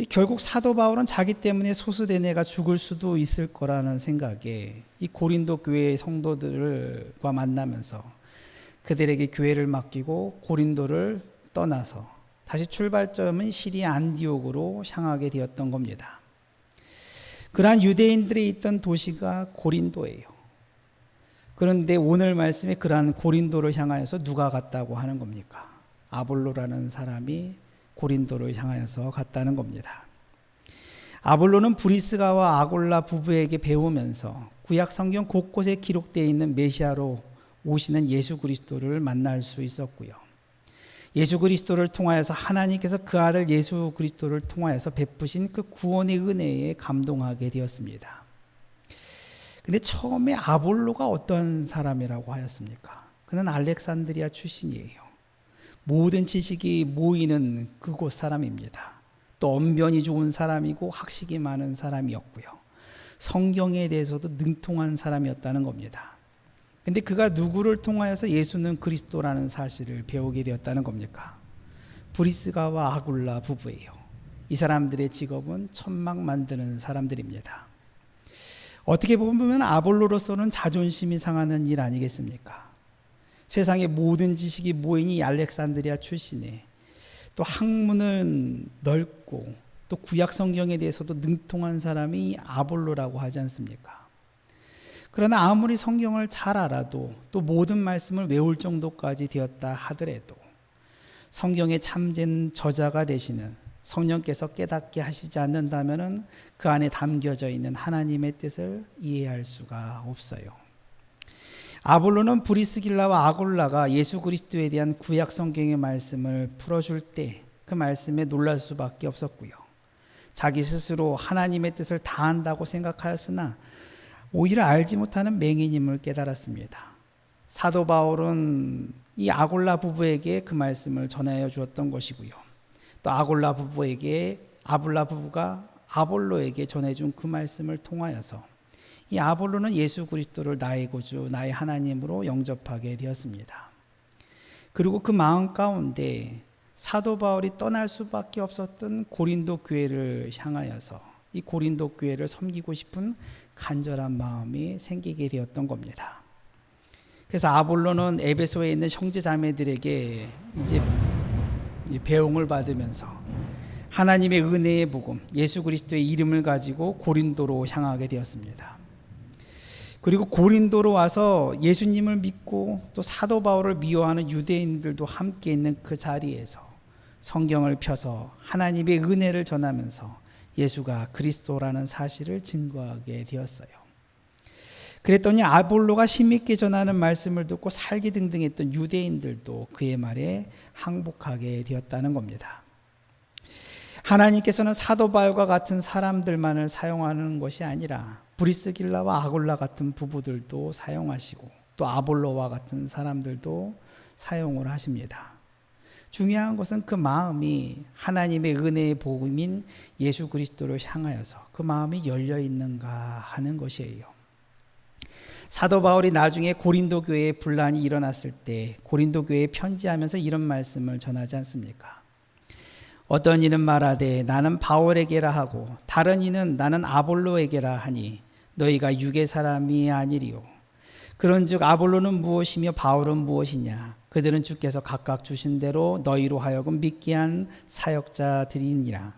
결국 사도 바울은 자기 때문에 소스데네가 죽을 수도 있을 거라는 생각에 이 고린도 교회의 성도들과 만나면서 그들에게 교회를 맡기고 고린도를 떠나서 다시 출발점은 시리아 안디옥으로 향하게 되었던 겁니다. 그러한 유대인들이 있던 도시가 고린도예요. 그런데 오늘 말씀에 그러한 고린도를 향하여서 누가 갔다고 하는 겁니까? 아볼로라는 사람이 고린도를 향하여서 갔다는 겁니다. 아볼로는 브리스가와 아골라 부부에게 배우면서 구약 성경 곳곳에 기록되어 있는 메시아로 오시는 예수 그리스도를 만날 수 있었고요. 예수 그리스도를 통하여서 하나님께서 그 아들 예수 그리스도를 통하여서 베푸신 그 구원의 은혜에 감동하게 되었습니다. 근데 처음에 아볼로가 어떤 사람이라고 하였습니까? 그는 알렉산드리아 출신이에요. 모든 지식이 모이는 그곳 사람입니다. 또 언변이 좋은 사람이고 학식이 많은 사람이었고요. 성경에 대해서도 능통한 사람이었다는 겁니다. 근데 그가 누구를 통하여서 예수는 그리스도라는 사실을 배우게 되었다는 겁니까? 브리스가와 아굴라 부부예요. 이 사람들의 직업은 천막 만드는 사람들입니다. 어떻게 보면 아볼로로서는 자존심이 상하는 일 아니겠습니까? 세상의 모든 지식이 모인 이 알렉산드리아 출신에 또 학문은 넓고 또 구약 성경에 대해서도 능통한 사람이 아볼로라고 하지 않습니까? 그러나 아무리 성경을 잘 알아도 또 모든 말씀을 외울 정도까지 되었다 하더라도 성경의 참된 저자가 되시는 성령께서 깨닫게 하시지 않는다면 그 안에 담겨져 있는 하나님의 뜻을 이해할 수가 없어요. 아볼로는 브리스길라와 아골라가 예수 그리스도에 대한 구약 성경의 말씀을 풀어줄 때 그 말씀에 놀랄 수밖에 없었고요. 자기 스스로 하나님의 뜻을 다 안다고 생각하였으나 오히려 알지 못하는 맹인임을 깨달았습니다. 사도 바울은 이 아골라 부부에게 그 말씀을 전하여 주었던 것이고요. 또 아골라 부부가 아볼로에게 전해준 그 말씀을 통하여서 이 아볼로는 예수 그리스도를 나의 구주, 나의 하나님으로 영접하게 되었습니다. 그리고 그 마음 가운데 사도 바울이 떠날 수밖에 없었던 고린도 교회를 향하여서 이 고린도 교회를 섬기고 싶은 간절한 마음이 생기게 되었던 겁니다. 그래서 아볼로는 에베소에 있는 형제 자매들에게 이제 배웅을 받으면서 하나님의 은혜의 복음, 예수 그리스도의 이름을 가지고 고린도로 향하게 되었습니다. 그리고 고린도로 와서 예수님을 믿고 또 사도 바울을 미워하는 유대인들도 함께 있는 그 자리에서 성경을 펴서 하나님의 은혜를 전하면서 예수가 그리스도라는 사실을 증거하게 되었어요. 그랬더니 아볼로가 힘있게 전하는 말씀을 듣고 살기등등했던 유대인들도 그의 말에 항복하게 되었다는 겁니다. 하나님께서는 사도 바울과 같은 사람들만을 사용하는 것이 아니라 브리스길라와 아골라 같은 부부들도 사용하시고 또 아볼로와 같은 사람들도 사용을 하십니다. 중요한 것은 그 마음이 하나님의 은혜의 복음인 예수 그리스도를 향하여서 그 마음이 열려 있는가 하는 것이에요. 사도 바울이 나중에 고린도 교회에 분란이 일어났을 때 고린도 교회에 편지하면서 이런 말씀을 전하지 않습니까? 어떤 이는 말하되 나는 바울에게라 하고 다른 이는 나는 아볼로에게라 하니 너희가 육의 사람이 아니리요. 그런즉 아볼로는 무엇이며 바울은 무엇이냐? 그들은 주께서 각각 주신 대로 너희로 하여금 믿게 한 사역자들이니라.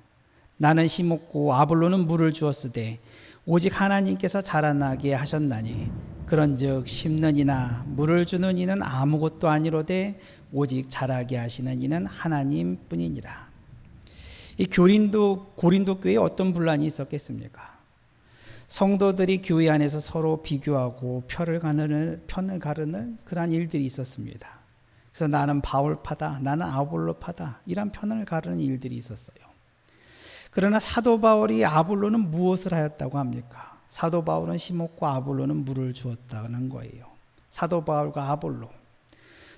나는 심었고 아볼로는 물을 주었으되 오직 하나님께서 자라나게 하셨나니 그런즉 심는 이나 물을 주는 이는 아무것도 아니로되 오직 자라게 하시는 이는 하나님뿐이니라. 이 고린도 교회에 어떤 분란이 있었겠습니까? 성도들이 교회 안에서 서로 비교하고 편을 가르는 그러한 일들이 있었습니다. 그래서 나는 바울파다, 나는 아볼로파다 이런 편을 가르는 일들이 있었어요. 그러나 사도 바울이 아볼로는 무엇을 하였다고 합니까? 사도 바울은 심었고 아볼로는 물을 주었다는 거예요. 사도 바울과 아볼로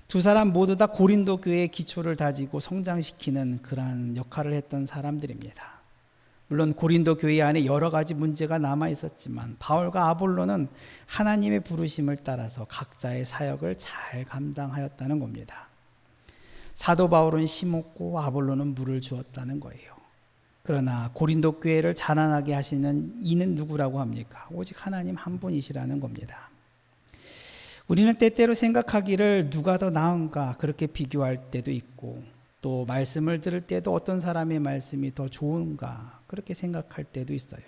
두 사람 모두 다 고린도 교회의 기초를 다지고 성장시키는 그러한 역할을 했던 사람들입니다. 물론 고린도 교회 안에 여러 가지 문제가 남아 있었지만 바울과 아볼로는 하나님의 부르심을 따라서 각자의 사역을 잘 감당하였다는 겁니다. 사도 바울은 심었고 아볼로는 물을 주었다는 거예요. 그러나 고린도 교회를 자라나게 하시는 이는 누구라고 합니까? 오직 하나님 한 분이시라는 겁니다. 우리는 때때로 생각하기를 누가 더 나은가 그렇게 비교할 때도 있고, 또 말씀을 들을 때도 어떤 사람의 말씀이 더 좋은가 그렇게 생각할 때도 있어요.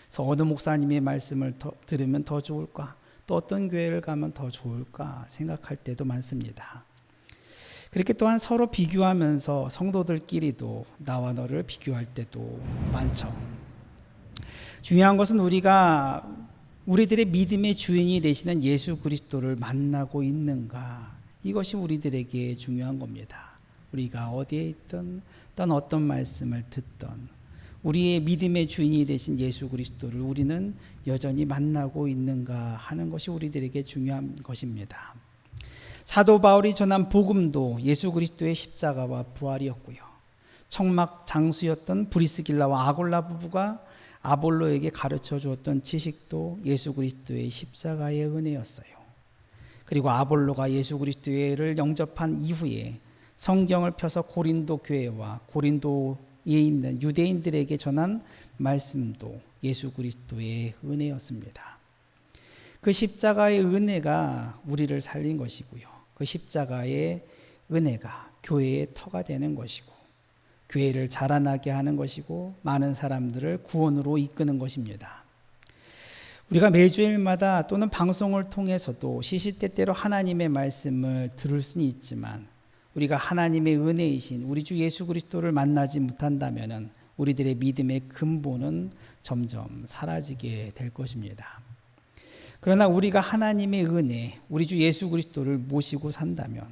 그래서 어느 목사님의 말씀을 들으면 더 좋을까, 또 어떤 교회를 가면 더 좋을까 생각할 때도 많습니다. 그렇게 또한 서로 비교하면서 성도들끼리도 나와 너를 비교할 때도 많죠. 중요한 것은 우리들의 믿음의 주인이 되시는 예수 그리스도를 만나고 있는가, 이것이 우리들에게 중요한 겁니다. 우리가 어디에 있든 어떤 말씀을 듣던 우리의 믿음의 주인이 되신 예수 그리스도를 우리는 여전히 만나고 있는가 하는 것이 우리들에게 중요한 것입니다. 사도 바울이 전한 복음도 예수 그리스도의 십자가와 부활이었고요. 청막 장수였던 브리스길라와 아골라 부부가 아볼로에게 가르쳐 주었던 지식도 예수 그리스도의 십자가의 은혜였어요. 그리고 아볼로가 예수 그리스도를 영접한 이후에 성경을 펴서 고린도 교회와 고린도에 있는 유대인들에게 전한 말씀도 예수 그리스도의 은혜였습니다. 그 십자가의 은혜가 우리를 살린 것이고요. 그 십자가의 은혜가 교회의 터가 되는 것이고, 교회를 자라나게 하는 것이고, 많은 사람들을 구원으로 이끄는 것입니다. 우리가 매주일마다 또는 방송을 통해서도 시시때때로 하나님의 말씀을 들을 수는 있지만, 우리가 하나님의 은혜이신 우리 주 예수 그리스도를 만나지 못한다면 우리들의 믿음의 근본은 점점 사라지게 될 것입니다. 그러나 우리가 하나님의 은혜, 우리 주 예수 그리스도를 모시고 산다면,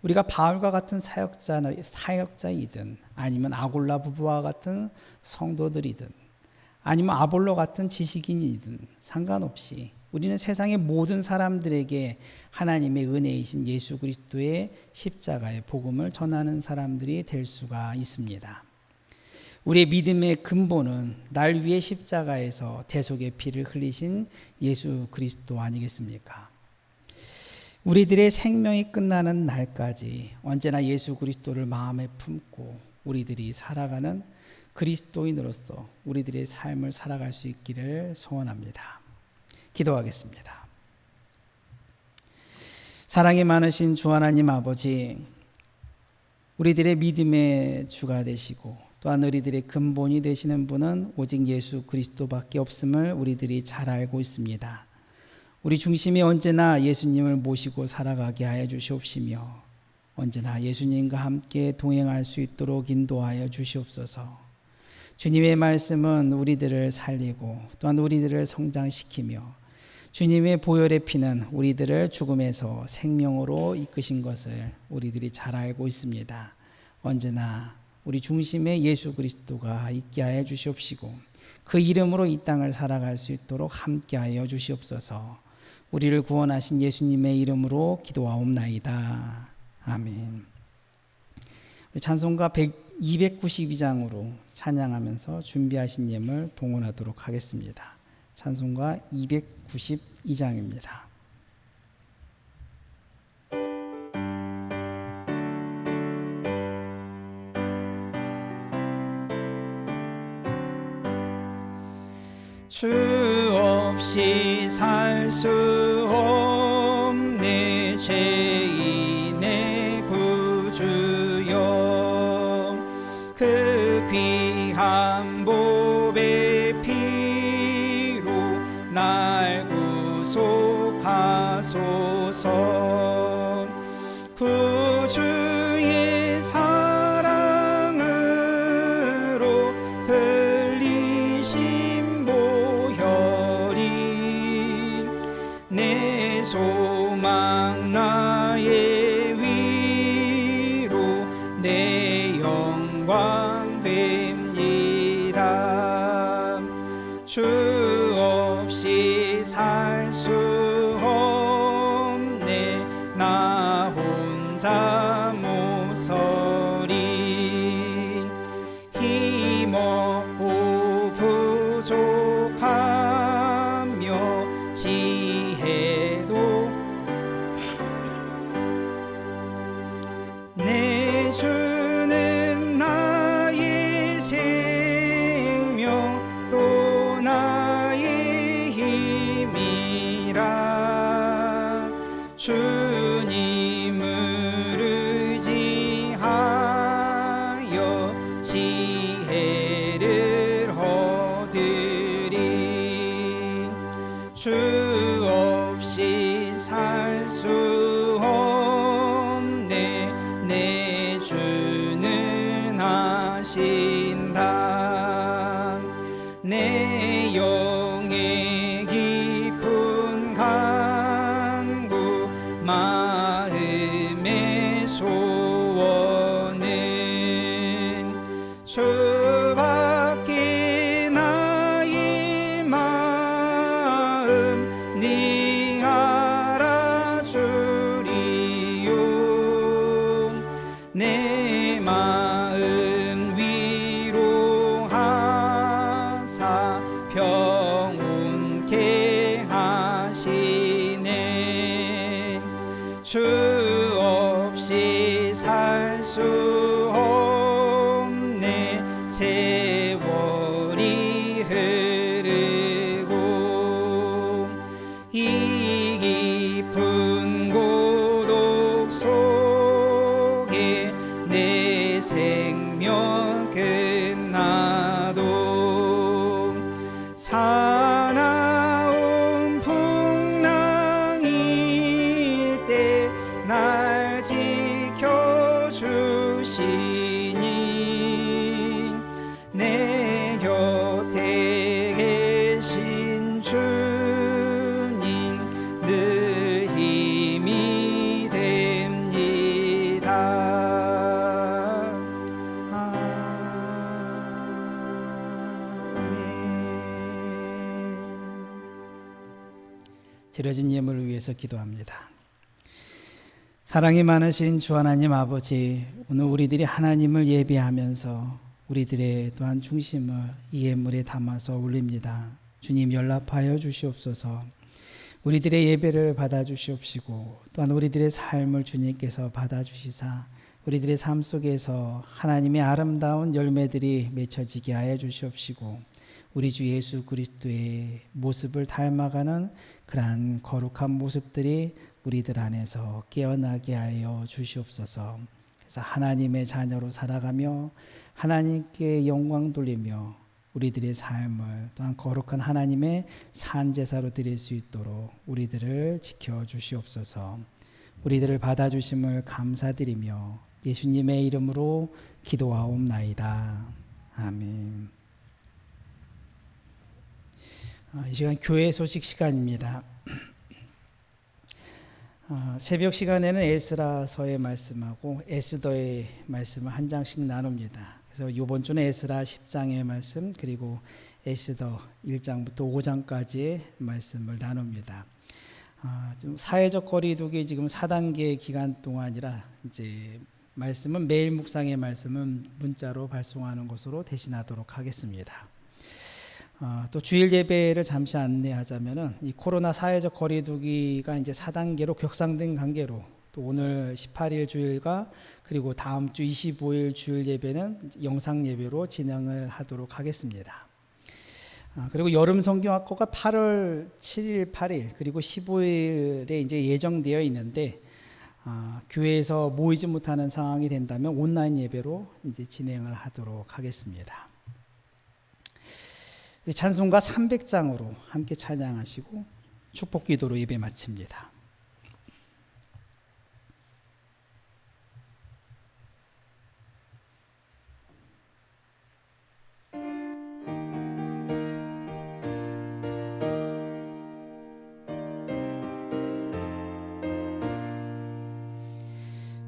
우리가 바울과 같은 사역자이든 아니면 아골라 부부와 같은 성도들이든 아니면 아볼로 같은 지식인이든 상관없이 우리는 세상의 모든 사람들에게 하나님의 은혜이신 예수 그리스도의 십자가의 복음을 전하는 사람들이 될 수가 있습니다. 우리의 믿음의 근본은 날 위해 십자가에서 대속의 피를 흘리신 예수 그리스도 아니겠습니까? 우리들의 생명이 끝나는 날까지 언제나 예수 그리스도를 마음에 품고 우리들이 살아가는 그리스도인으로서 우리들의 삶을 살아갈 수 있기를 소원합니다. 기도하겠습니다. 사랑이 많으신 주 하나님 아버지, 우리들의 믿음의 주가 되시고 또한 우리들의 근본이 되시는 분은 오직 예수 그리스도밖에 없음을 우리들이 잘 알고 있습니다. 우리 중심이 언제나 예수님을 모시고 살아가게 하여 주시옵시며, 언제나 예수님과 함께 동행할 수 있도록 인도하여 주시옵소서. 주님의 말씀은 우리들을 살리고 또한 우리들을 성장시키며, 주님의 보혈의 피는 우리들을 죽음에서 생명으로 이끄신 것을 우리들이 잘 알고 있습니다. 언제나 우리 중심에 예수 그리스도가 있게 하여 주시옵시고, 그 이름으로 이 땅을 살아갈 수 있도록 함께 하여 주시옵소서. 우리를 구원하신 예수님의 이름으로 기도하옵나이다. 아멘. 우리 찬송가 292장으로 찬양하면서 준비하신 예물 봉헌하도록 하겠습니다. 찬송가 292장입니다. 주 없이 살 수 없네 죄인의 구주여, 그 귀한 보배 피로 날 구속하소서. 구주의 사랑으로 흘리신 보혈이 내 소망 나의 위로 내 영광 됩니다. 주 없이 살 수 없네 나 혼자 못 서리. 힘없고 지혜도 내 주는 나의 생명 또 나의 힘이라 주님을 의지하여 지혜를 얻으리 주 없이 살 수 없네 내 주는 하신다 내 영의 깊은 간구 마음의 소원은 주밖에 나의 마음 네 알아주리요 내 마음 위로하사 평온케 하시네 주 없이 살 수 없네 세월이 흐르고 이 깊은 고독 속에 내 생명 끝나도 사나운 풍랑일 때 날 지켜주시니 내 곁에 계신 주님 늘 힘이 됩니다. 아멘. 드려진 예물을 위해서 기도합니다. 사랑이 많으신 주 하나님 아버지, 오늘 우리들이 하나님을 예배하면서 우리들의 또한 중심을 이 예물에 담아서 올립니다. 주님 연락하여 주시옵소서. 우리들의 예배를 받아주시옵시고 또한 우리들의 삶을 주님께서 받아주시사 우리들의 삶 속에서 하나님의 아름다운 열매들이 맺혀지게 하여 주시옵시고 우리 주 예수 그리스도의 모습을 닮아가는 그러한 거룩한 모습들이 우리들 안에서 깨어나게 하여 주시옵소서. 그래서 하나님의 자녀로 살아가며 하나님께 영광 돌리며 우리들의 삶을 또한 거룩한 하나님의 산제사로 드릴 수 있도록 우리들을 지켜주시옵소서. 우리들을 받아주심을 감사드리며 예수님의 이름으로 기도하옵나이다. 아멘. 이 시간 교회 소식 시간입니다. 새벽 시간에는 에스라서의 말씀하고 에스더의 말씀을 한 장씩 나눕니다. 그래서 이번 주는 에스라 10장의 말씀 그리고 에스더 1장부터 5장까지의 말씀을 나눕니다. 좀 사회적 거리두기 지금 4단계 기간 동안이라 이제 말씀은 매일 묵상의 말씀은 문자로 발송하는 것으로 대신하도록 하겠습니다. 또 주일 예배를 잠시 안내하자면은 이 코로나 사회적 거리두기가 이제 4단계로 격상된 관계로 또 오늘 18일 주일과 그리고 다음 주 25일 주일 예배는 영상 예배로 진행을 하도록 하겠습니다. 그리고 여름 성경학교가 8월 7일, 8일 그리고 15일에 이제 예정되어 있는데 교회에서 모이지 못하는 상황이 된다면 온라인 예배로 이제 진행을 하도록 하겠습니다. 찬송가 300장으로 함께 찬양하시고 축복기도로 예배 마칩니다.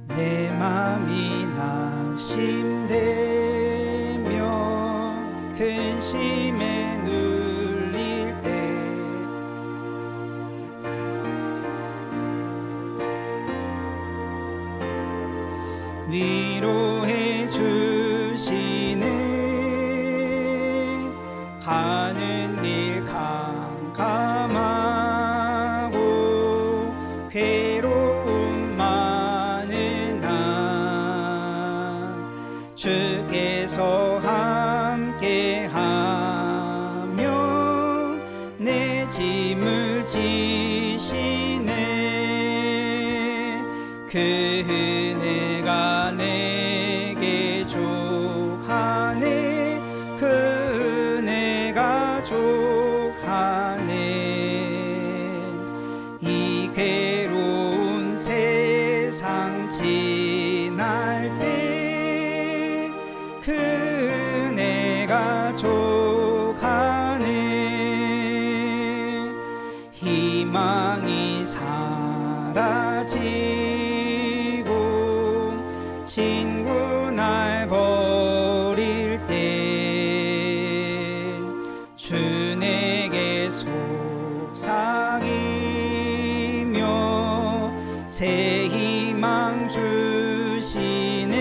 내 맘이 낙심되며 근심에 눌릴 때 위로해 주시네. 가는 길 캄캄한 책임을 지시네. 그 은혜가 내게 족하네. 그 은혜가 족하네. 이 괴로운 세상 지날 때 그 은혜가 족하네. 희망이 사라지고 친구 날 버릴 때 주 내게 속삭이며 새 희망 주시네.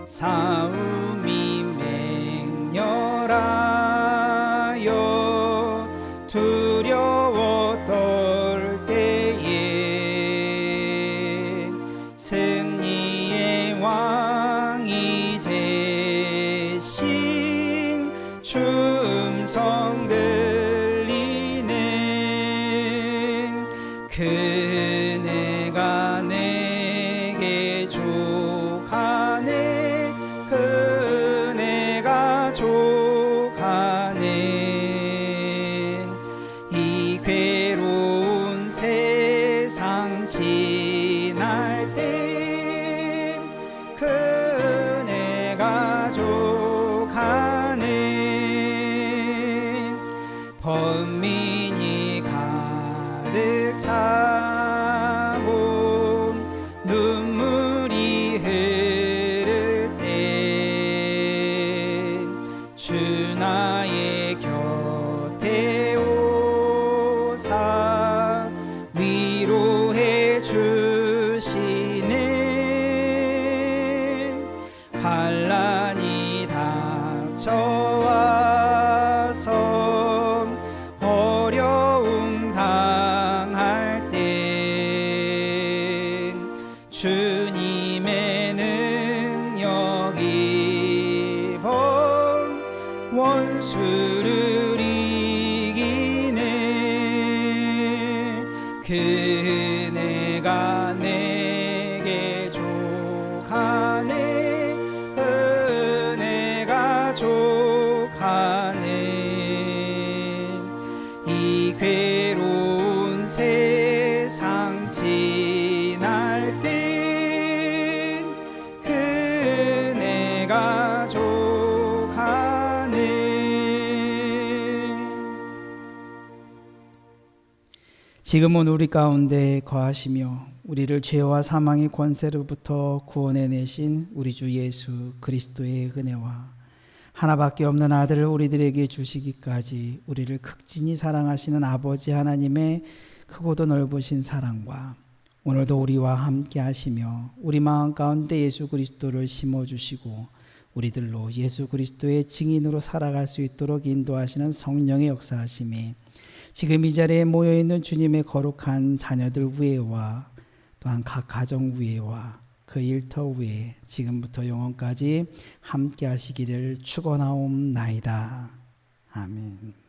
싸움이 맹렬하여 두려워 떨 때에 승리의 왕이 되신 주 음성 들리네. 그 은혜가 내게 족하네. 그 은혜가 족하네. 이 괴로운 세상 지날 때 그 은혜가 족하네. 번민이 가득 차고 눈물이 흐를 때 주 나의 곁에 오사 위로해 주시네. 환난이 닥쳐와서 어려움 당할 때 주님의 능력 입어 원수를 이기네. 그 은혜가 내게 족하네. 그 은혜가 족하네. 이 괴로운 세상 지날 때 그 은혜가 족하네. 지금은 우리 가운데 거하시며 우리를 죄와 사망의 권세로부터 구원해내신 우리 주 예수 그리스도의 은혜와 하나밖에 없는 아들을 우리들에게 주시기까지 우리를 극진히 사랑하시는 아버지 하나님의 크고도 넓으신 사랑과 오늘도 우리와 함께 하시며 우리 마음 가운데 예수 그리스도를 심어주시고 우리들로 예수 그리스도의 증인으로 살아갈 수 있도록 인도하시는 성령의 역사하심이 지금 이 자리에 모여있는 주님의 거룩한 자녀들 위에와 또한 각 가정 위에와 그 일터 위에 지금부터 영원까지 함께 하시기를 축원하옵나이다. 아멘.